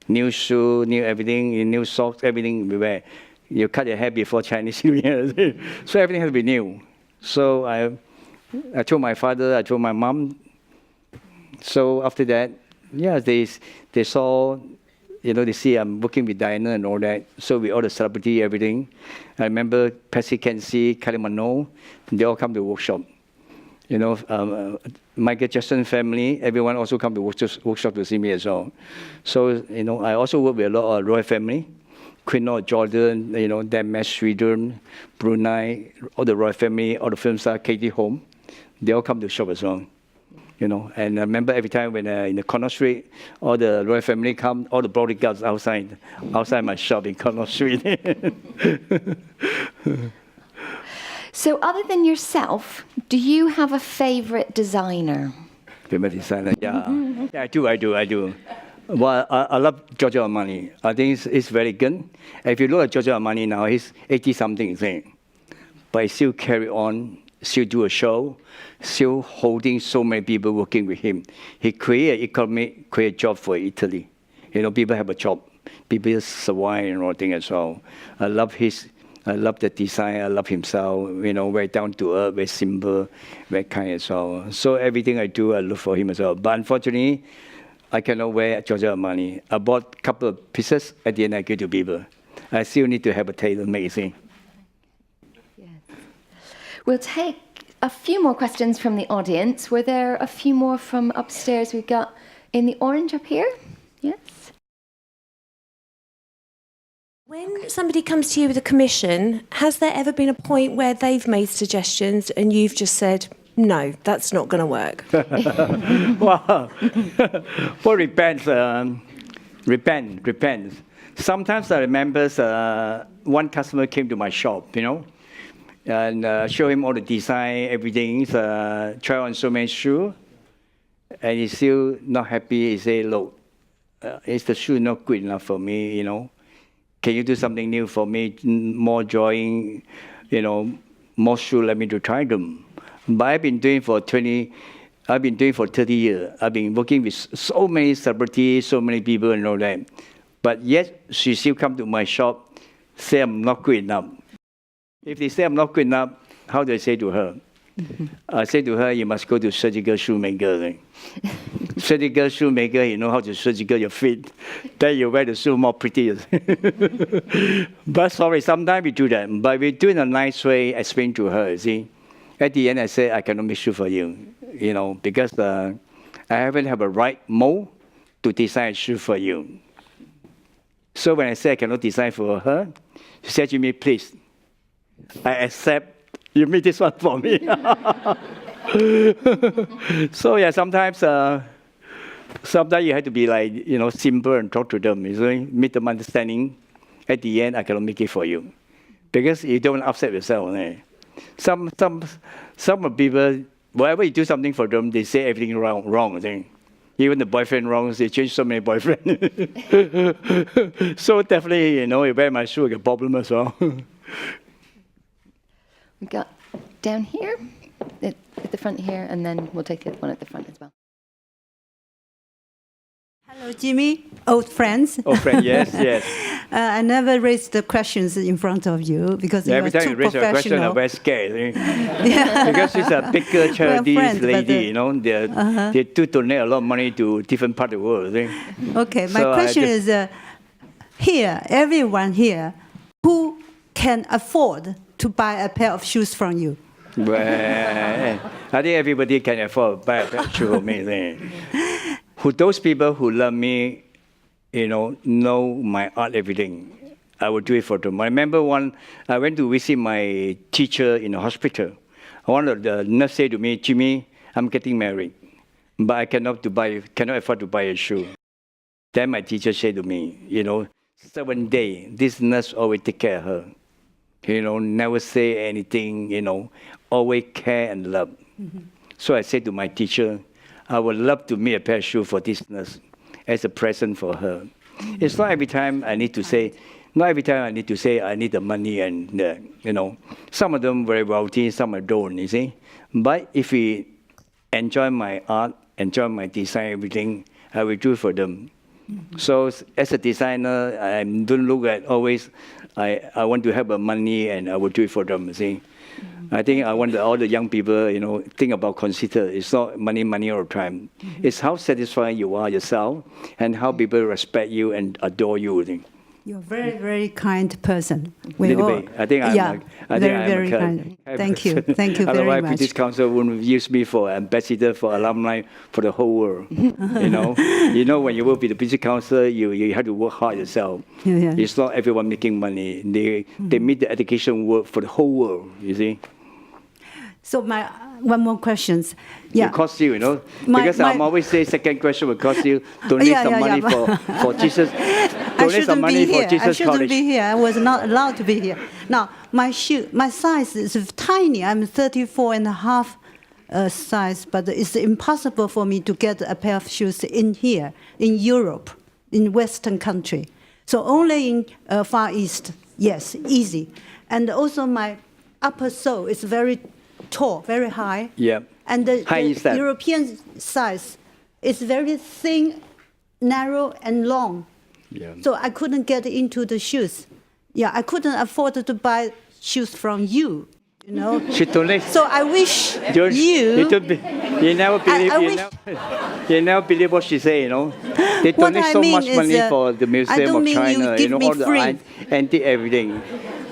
New shoe, new everything, new socks, everything we wear. You cut your hair before Chinese New Year. So everything has to be new. So I told my father, I told my mom. So after that, yeah, they saw, they see I'm working with Diana and all that. So with all the celebrity, everything. I remember Patsy Kenzie, Kylie Minogue, they all come to the workshop. Michael Jackson family, everyone also come to workshop to see me as well. So, I also work with a lot of royal family, Queen of Jordan, Denmark, Sweden, Brunei, all the royal family, all the film stars, Katie Holmes, they all come to shop as well. And I remember every time when in the Connaught Street, all the royal family come, all the bodyguards outside my shop in Connaught Street. So other than yourself, do you have a favorite designer? Favorite designer, yeah. Yeah, I do. Well, I love Giorgio Armani. I think it's very good. If you look at Giorgio Armani now, he's 80-something, but he still carry on, still do a show, still holding so many people working with him. He create job for Italy. People have a job. People survive and all things as well. I love the design. I love himself. Very down to earth, very simple, very kind as well. So everything I do, I look for him as well. But unfortunately, I cannot wear Giorgio Armani. I bought a couple of pieces. At the end, I give to people. I still need to have a tailor-made thing. Yes. We'll take a few more questions from the audience. Were there a few more from upstairs? We've got in the orange up here. Yes. When somebody comes to you with a commission, has there ever been a point where they've made suggestions and you've just said, no, that's not going to work? Well, repent. Sometimes I remember one customer came to my shop, and show him all the design, everything, try on so many shoes, and he's still not happy. He say, look, is the shoe not good enough for me, Can you do something new for me, more drawing, more shoes, let me to try them. But I've been doing for 30 years. I've been working with so many celebrities, so many people and all that. But yet, she still come to my shop, say I'm not good enough. If they say I'm not good enough, how do I say to her? I say to her, you must go to surgical shoemaker. Surgical shoemaker, you know how to surgical your feet. Then you wear the shoe more pretty. But sorry, sometimes we do that. But we do it in a nice way, explain to her, see. At the end, I say, I cannot make shoe for you, because I haven't have a right mold to design a shoe for you. So when I say I cannot design for her, she said to me, please, I accept you make this one for me. So yeah, sometimes you have to be like, simple and talk to them, make them understanding. At the end, I cannot make it for you. Because you don't upset yourself. Some people, whenever you do something for them, they say everything wrong. Even the boyfriend wrong, they change so many boyfriends. So definitely, you wear my shoe, a problem as well. We got down here, at the front here, and then we'll take the one at the front as well. Hello, Jimmy, old friends. Old friend, yes. I never raised the questions in front of you because you are too professional. Every time you raise a question, I'm very scared. Because she's a bigger charity lady, they do donate a lot of money to different parts of the world. Okay, my question is, everyone here, who can afford to buy a pair of shoes from you? Well, I think everybody can afford to buy a pair of shoes from me. Those people who love me, know my art, everything, I will do it for them. I remember I went to visit my teacher in the hospital. One of the nurse said to me, Jimmy, I'm getting married, but I cannot afford to buy a shoe. Then my teacher said to me, 7 days, this nurse always take care of her. Never say anything, always care and love. Mm-hmm. So I said to my teacher, I would love to make a pair of shoes for this nurse as a present for her. Mm-hmm. It's not every time I need to say, I need the money and, some of them very wealthy, some don't, you see. But if we enjoy my art, enjoy my design, everything, I will do it for them. Mm-hmm. So as a designer, I don't look at always, I want to have money and I will do it for them, see. Mm-hmm. I think I want all the young people, think about, consider, it's not money all the time. Mm-hmm. It's how satisfied you are yourself and how people respect you and adore you. You're a very, very kind person. Little bit. I think I'm very kind. Thank you. Thank you very Otherwise, much. British Council wouldn't use me for ambassador for alumni for the whole world. You know, when you work with the British Council, you have to work hard yourself. Yeah. It's not everyone making money. They make the education work for the whole world. You see. So one more question. Yeah. It costs you, because I'm always say second question will cost you. Donate some money for Jesus. Donate some money for Jesus I shouldn't College. be here. I was not allowed to be here. Now, my size is tiny. I'm 34 and a half size, but it's impossible for me to get a pair of shoes in here, in Europe, in Western country. So only in Far East, yes, easy. And also my upper sole is very tall, very high. Yeah. And the High European size is very thin, narrow, and long. Yeah. So I couldn't get into the shoes. Yeah, I couldn't afford to buy shoes from you. So I wish You never believe. You never believe what she say. They donate so much money for the Museum of China. All the antique everything.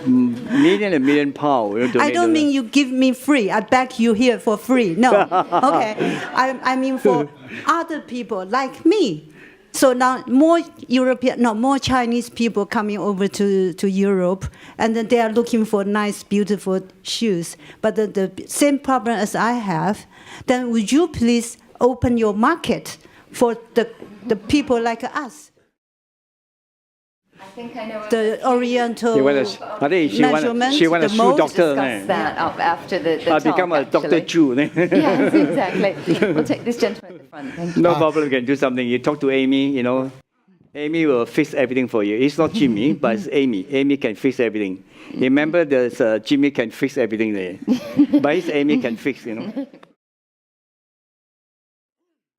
Million and million pounds. I don't mean you give me free. I beg you here for free. No. Okay. I mean for other people like me. So now more Chinese people coming over to Europe, and then they are looking for nice, beautiful shoes. But the same problem as I have, then would you please open your market for the people like us? I think I know The Oriental measurement, she want a shoe doctor. Discuss that up after the talk, become a Dr. Choo. Yes, exactly. We'll take this gentleman at the front. Thank you. No problem, you can do something. You talk to Amy, Amy will fix everything for you. It's not Jimmy, but it's Amy. Amy can fix everything. Remember, there's Jimmy can fix everything there. But it's Amy can fix,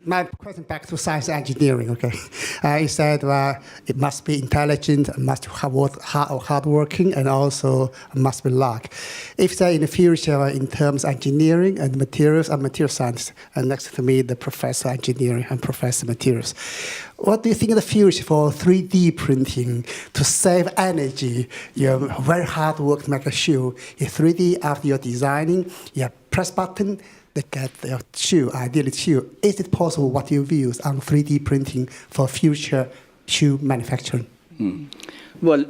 My question back to science and engineering, okay? He said it must be intelligent, must have hardworking, and also must be luck. If say in the future, in terms of engineering and materials and material science, and next to me, the professor engineering and professor materials, what do you think of the future for 3D printing to save energy? You have very hard work to make a shoe. In 3D, after you're designing, you have press button, they get their shoe, ideally shoe. Is it possible what your views on 3D printing for future shoe manufacturing? Well,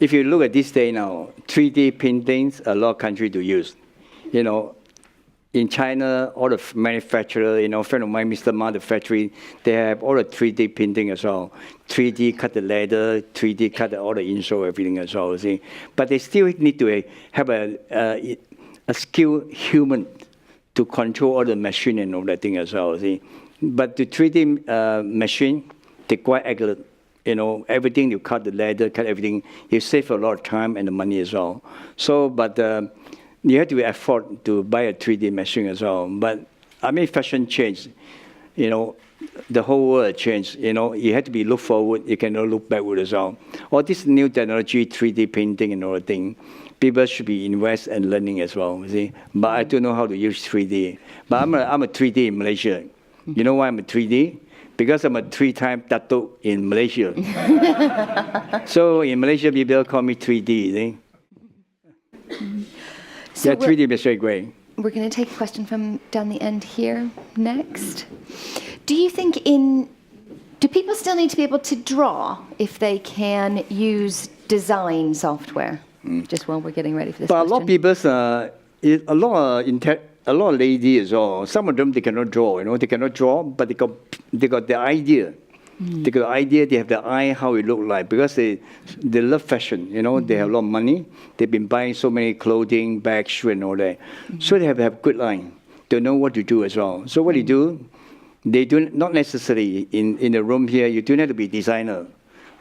if you look at this day now, 3D printings, a lot of countries do use. In China, all the manufacturers, friend of mine, Mr. Ma, the factory, they have all the 3D printing as well. 3D cut the leather, 3D cut all the insole, everything as well, see. But they still need to have a skilled human to control all the machine and all that thing as well, see. But the 3D machine, they're quite accurate. Everything you cut the leather, cut everything, you save a lot of time and the money as well. So, but you have to afford to buy a 3D machine as well. But fashion changed. The whole world changed. You have to be look forward. You cannot look backward as well. All this new technology, 3D printing and all that thing, people should be invest and learning as well. You see, but I don't know how to use 3D. But I'm a 3D in Malaysia. You know why I'm a 3D? Because I'm a 3-time Datuk in Malaysia. So in Malaysia, people call me 3D. See? So yeah, 3D is very great. We're going to take a question from down the end here next. Do you think do people still need to be able to draw if they can use design software? Just while we're getting ready for this question. A lot of people, a lot of ladies as well. Some of them they cannot draw. They cannot draw, but they got the idea. They got the idea. They have the eye how it look like because they love fashion. They have a lot of money. They've been buying so many clothing, bags, shoes, and all that. So they have to have good line. They know what to do as well. So what they do, they do not necessarily in the room here. You don't have to be designer,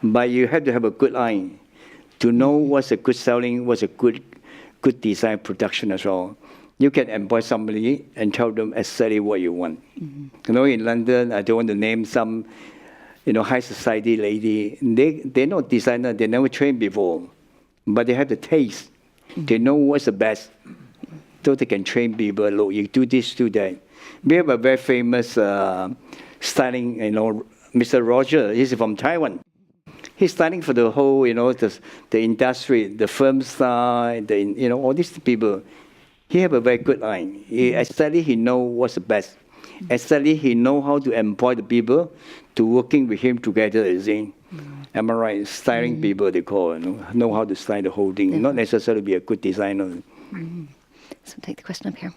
but you have to have a good eye to know what's a good selling, what's a good design production as well. You can employ somebody and tell them exactly what you want. In London, I don't want to name some, high society lady. They're not designer. They never trained before, but they have the taste. They know what's the best, so they can train people. Look, you do this, do that. We have a very famous styling, Mr. Roger. He's from Taiwan. He's studying for the whole, the industry, the firm side, all these people. He have a very good eye. Actually, he know what's the best. Actually, he know how to employ the people to working with him together, you see. Am I right? Styling people, they call it. Know how to style the whole thing. Not necessarily be a good designer. So take the question up here.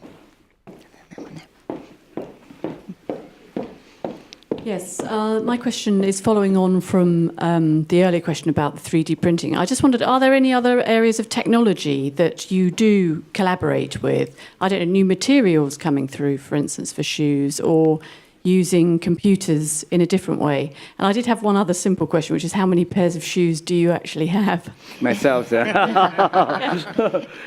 Yes, my question is following on from the earlier question about the 3D printing. I just wondered, are there any other areas of technology that you do collaborate with? I don't know, new materials coming through, for instance, for shoes, or using computers in a different way? And I did have one other simple question, which is how many pairs of shoes do you actually have? Myself, I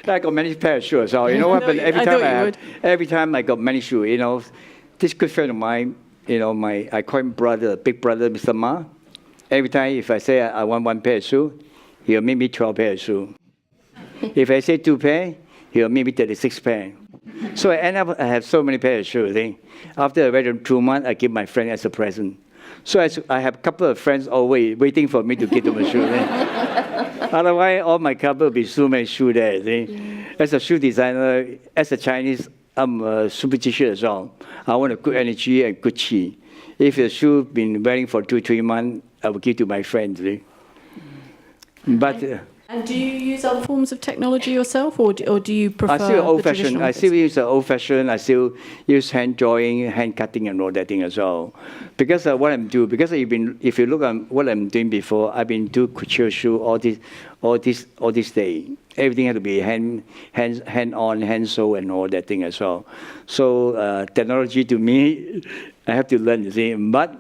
got many pairs of shoes. So you know what? But every time I got many shoes, this good friend of mine, I call him brother, big brother, Mr. Ma. Every time if I say I want one pair of shoes, he'll make me 12 pairs of shoes. If I say 2 pairs, he'll make me 36 pairs. So I end up, I have so many pairs of shoes. After I wear them 2 months, I give my friend as a present. So I have a couple of friends always waiting for me to give them a shoe. Otherwise, all my couple will be so many shoes there. As a shoe designer, as a Chinese, I'm a superstitious as well. I want a good energy and good chi. If the shoe been wearing for 2-3 months, I will give to my friends. But and do you use other forms of technology yourself, or do you prefer I still old-fashioned. I still use old-fashioned. I still use hand drawing, hand cutting, and all that thing as well. Because what I'm doing, because if you look at what I'm doing before, I've been doing couture shoe all this day. Everything had to be hand on, hand sew, and all that thing as well. So technology to me, I have to learn. You see, but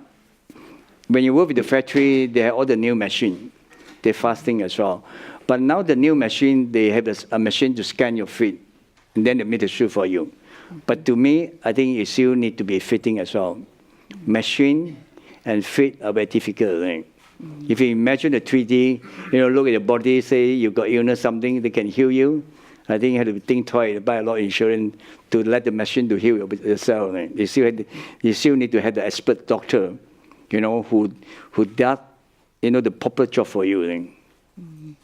when you work with the factory, they have all the new machine. They're fasting as well. But now the new machine, they have a machine to scan your feet, and then they make the shoe for you. But to me, I think you still need to be fitting as well. Machine and fit are very difficult. Right? If you imagine the 3D, look at your body, say you got illness, something, they can heal you. I think you have to think twice, buy a lot of insurance to let the machine to heal yourself. Right? You still need to have the expert doctor, who does, the proper job for you. Right?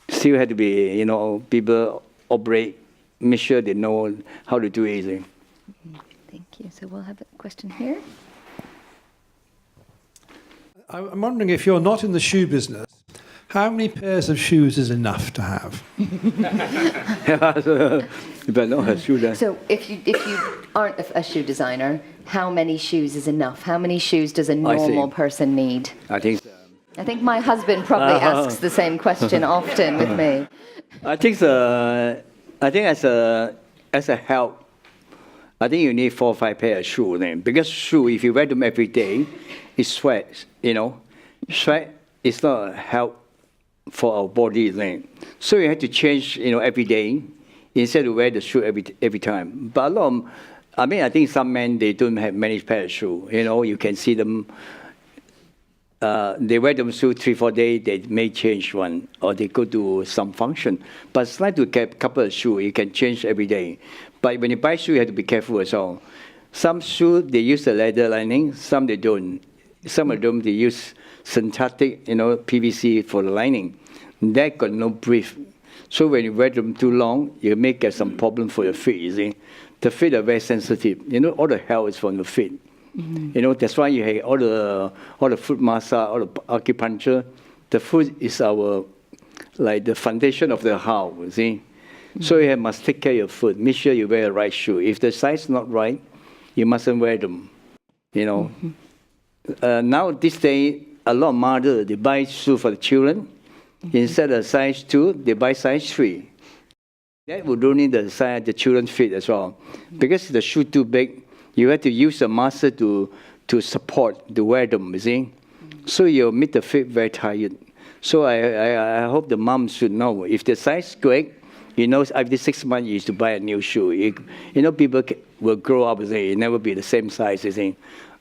Still have to be, people operate, make sure they know how to do it. Right? Thank you. So we'll have a question here. I'm wondering, if you're not in the shoe business, how many pairs of shoes is enough to have? So if you aren't a shoe designer, how many shoes is enough? How many shoes does a normal person need? I think so. I think my husband probably asks the same question often with me. I think as a help, I think you need 4 or 5 pairs of shoes. Because shoe, if you wear them every day, it sweats. Sweat is not a help for our body. So you have to change, every day instead of wear the shoe every time. But a lot of, I think some men, they don't have many pairs of shoes. You can see them. They wear them shoes 3-4 days, they may change one, or they go to some function. But it's like to get a couple of shoes, you can change every day. But when you buy shoes, you have to be careful as well. Some shoes, they use the leather lining, some they don't. Some of them, they use synthetic, PVC for the lining. That got no breath. So when you wear them too long, you may get some problem for your feet, you see. The feet are very sensitive. All the hair is from the feet. That's why you have all the foot massage, all the acupuncture. The foot is the foundation of the house, you see. So you must take care of your foot. Make sure you wear the right shoe. If the size is not right, you mustn't wear them, Now, this day, a lot of mothers, they buy shoes for the children. Instead of size 2, they buy size 3. That would ruin the children's feet as well. Because the shoe too big, you have to use a muscle to support, to wear them, you see. So you'll make the feet very tired. So I hope the mom should know, if the size is great, every 6 months you used to buy a new shoe. People will grow up, it never be the same size, you see.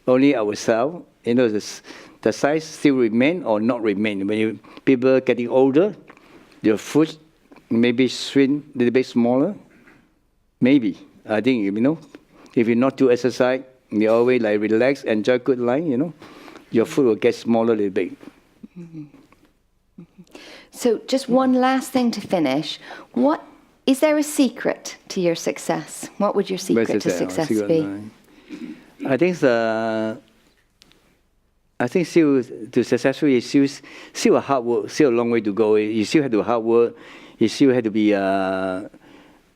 Only ourselves, the size still remain or not remain. When people getting older, your foot maybe shrink a little bit smaller. Maybe. I think, if you not do exercise, you always relax, enjoy good life, your foot will get smaller a little bit. So just one last thing to finish. What is there a secret to your success? What would your secret to success be? I think still to successful is still a hard work, still a long way to go. You still have to hard work. You still have to be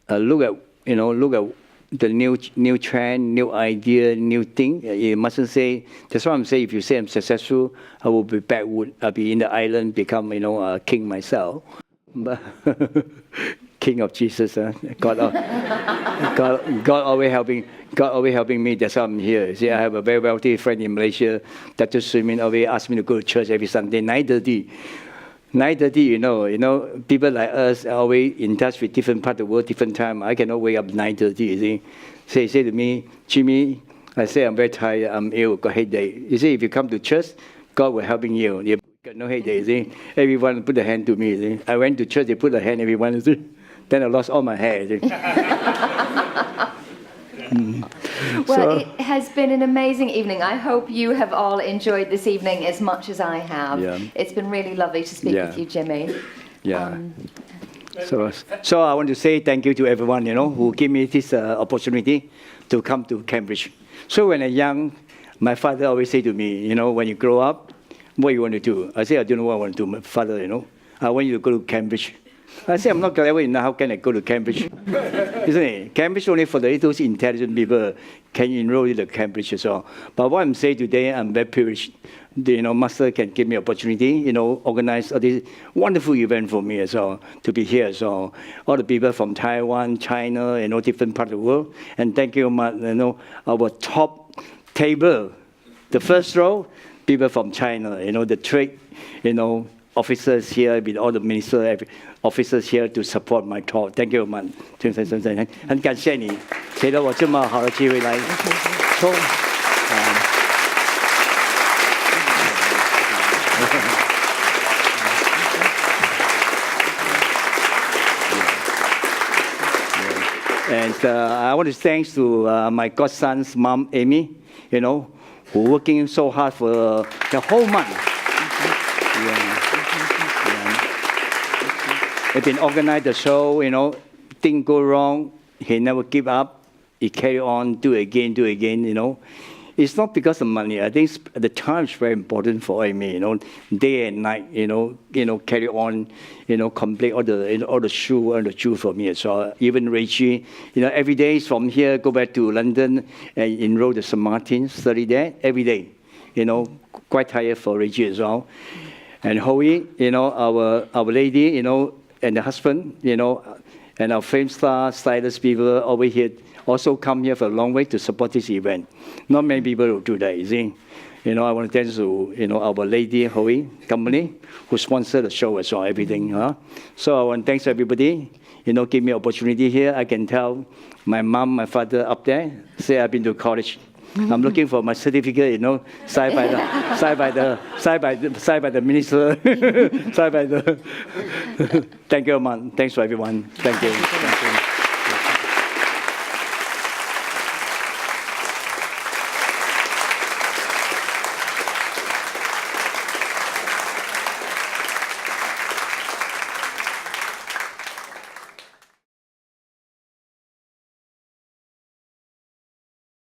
look at the new trend, new idea, new thing. You mustn't say. That's why I'm saying if you say I'm successful, I will be backward. I'll be in the island, become a king myself. But King of Jesus, God always helping. God always helping me. That's why I'm here. See, I have a very wealthy friend in Malaysia. Datuk Jimmy always ask me to go to church every Sunday, 9:30. 9:30, you know, people like us are always in touch with different part of the world, different time. I cannot wake up 9:30. You see, say to me, Jimmy, I say I'm very tired. I'm ill. Got headache. You see, if you come to church, God will helping you. You got no headache. You see, everyone put a hand to me. You see, I went to church. They put a hand. Everyone. You see? Then I lost all my hair. You see? Well, it has been an amazing evening. I hope you have all enjoyed this evening as much as I have. Yeah. It's been really lovely to speak with you, Jimmy. Yeah. So I want to say thank you to everyone, who gave me this opportunity to come to Cambridge. So when I'm young, my father always say to me, when you grow up, what you want to do? I say, I don't know what I want to do. My father, I want you to go to Cambridge. I say, I'm not clever enough. How can I go to Cambridge? Isn't it? Cambridge only for those intelligent people can enroll in the Cambridge as well. But what I'm saying today, I'm very privileged. Master can give me opportunity, organize this wonderful event for me as well, to be here as well. All the people from Taiwan, China, different part of the world. And thank you, our top table, the first row, people from China, the trade, officers here, with all the minister officers here to support my talk. Thank you, man. 很感谢你，给了我这么好的机会来说。And I want to thanks to my godson's mom, Amy, who working so hard for the whole month. He been organized the show, things go wrong, he never give up. He carry on, do again. It's not because of money. I think the time is very important for Amy, day and night, carry on, complete all the shoe for me as well. Even Reggie, every day from here, go back to London and enroll the St. Martin, study there every day. Quite tired for Reggie as well. And Hoey, our lady, and the husband, and our fame star, stylist people over here also come here for a long way to support this event. Not many people will do that, you see. I want to thank to, our lady, Hoey company, who sponsored the show as well, everything. So I want to thank everybody, give me opportunity here. I can tell my mom, my father up there, say I've been to college. I'm looking for my certificate, signed by the minister, signed by the. Thank you, man. Thanks for everyone. Thank you.